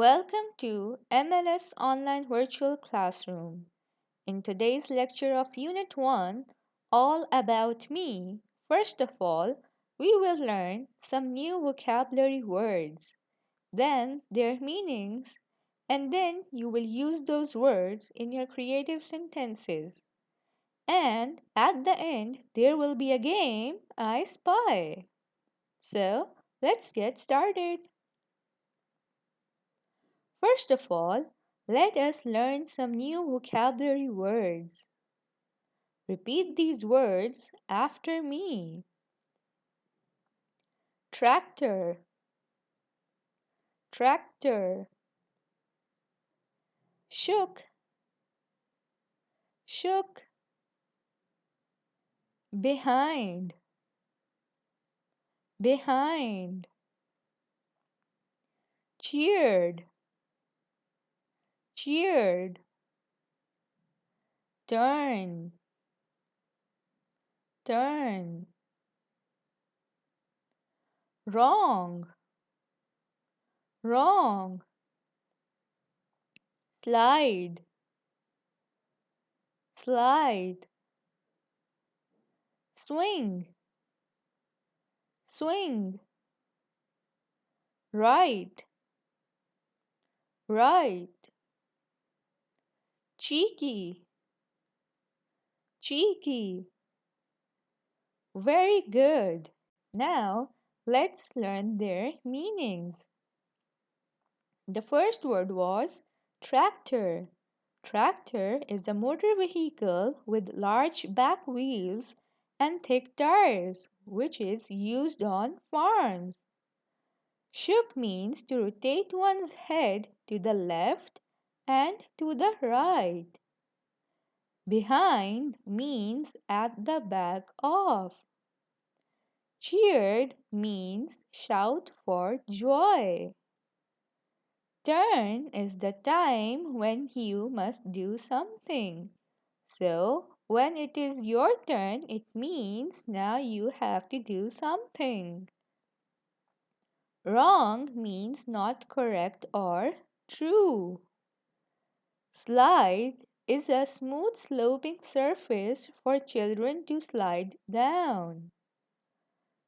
Welcome to MLS Online Virtual Classroom. In today's lecture of Unit 1, All About Me, first of all, we will learn some new vocabulary words, then their meanings, and then you will use those words in your creative sentences. And at the end, there will be a game, I Spy. So, let's get started. First of all, let us learn some new vocabulary words. Repeat these words after me. Tractor, tractor. Shook, shook. Behind, behind. Cheered, cheered. Turn, turn. Wrong, wrong. Slide, slide. Swing, swing. Right, right. Cheeky, cheeky. Very good. Now let's learn their meanings. The first word was tractor. Tractor is a motor vehicle with large back wheels and thick tires, which is used on farms. Shook means to rotate one's head to the left and to the right. Behind means at the back of. Cheered means shout for joy. Turn is the time when you must do something. So, when it is your turn, it means now you have to do something. Wrong means not correct or true. Slide is a smooth sloping surface for children to slide down.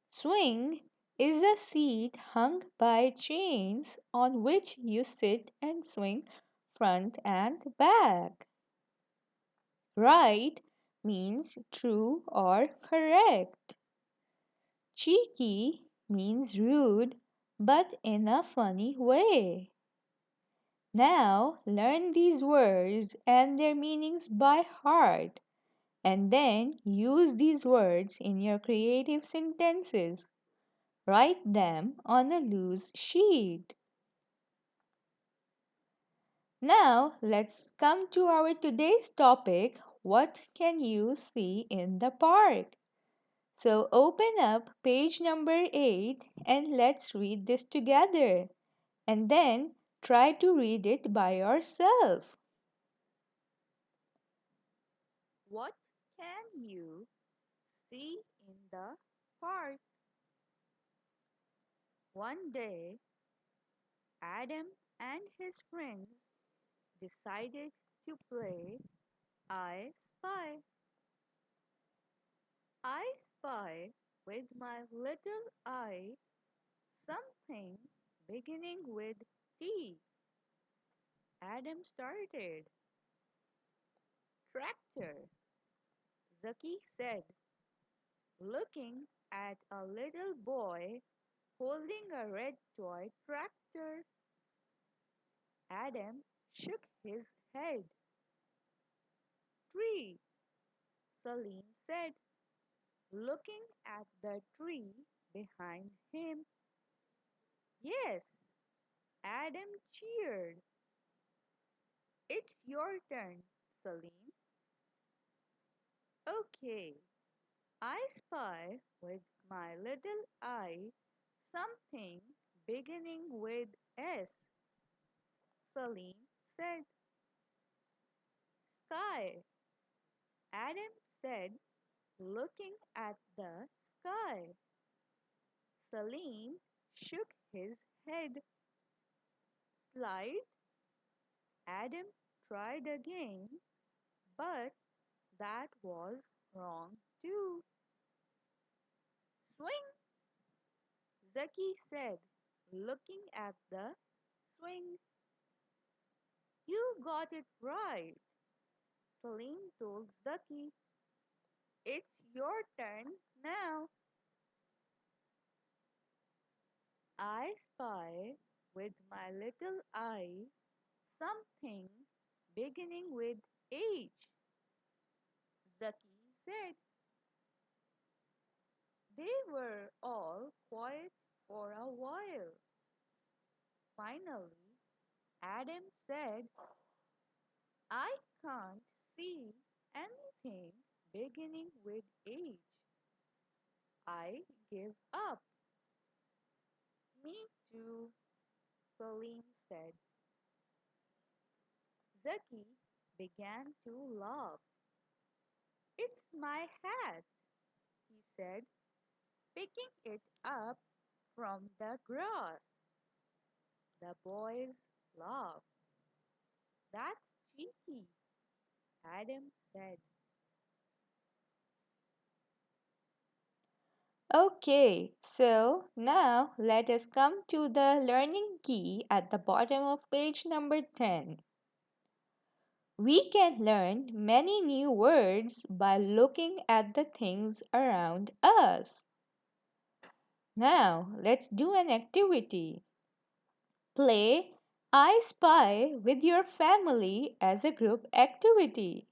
Swing is a seat hung by chains on which you sit and swing front and back. Right means true or correct. Cheeky means rude but in a funny way. Now learn these words and their meanings by heart and then use these words in your creative sentences. Write them on a loose sheet. Now let's come to our today's topic. What can you see in the park? So open up page number 8 and let's read this together. And then try to read it by yourself. What can you see in the park? One day, Adam and his friends decided to play I Spy. I spy with my little eye something beginning with T. Adam started. Tractor, Zaki said, looking at a little boy holding a red toy tractor. Adam shook his head. Tree, Salim said, looking at the tree behind him. Yes, Adam cheered. It's your turn, Salim. Okay, I spy with my little eye something beginning with S, Salim said. Sky, Adam said, looking at the sky. Salim shook his head. Slide. Adam tried again, but that was wrong too. Swing, Zaki said, looking at the swing. You got it right, Salim told Zaki. It's your turn now. I spy with my little eye something beginning with H, Zaki said. They were all quiet for a while. Finally, Adam said, I can't see anything beginning with H. I give up. Me too, Salim said. Zaki began to laugh. It's my hat, he said, picking it up from the grass. The boys laughed. That's cheeky, Adam said. Okay, so now let us come to the learning key at the bottom of page number 10. We can learn many new words by looking at the things around us. Now, let's do an activity. Play I Spy with your family as a group activity.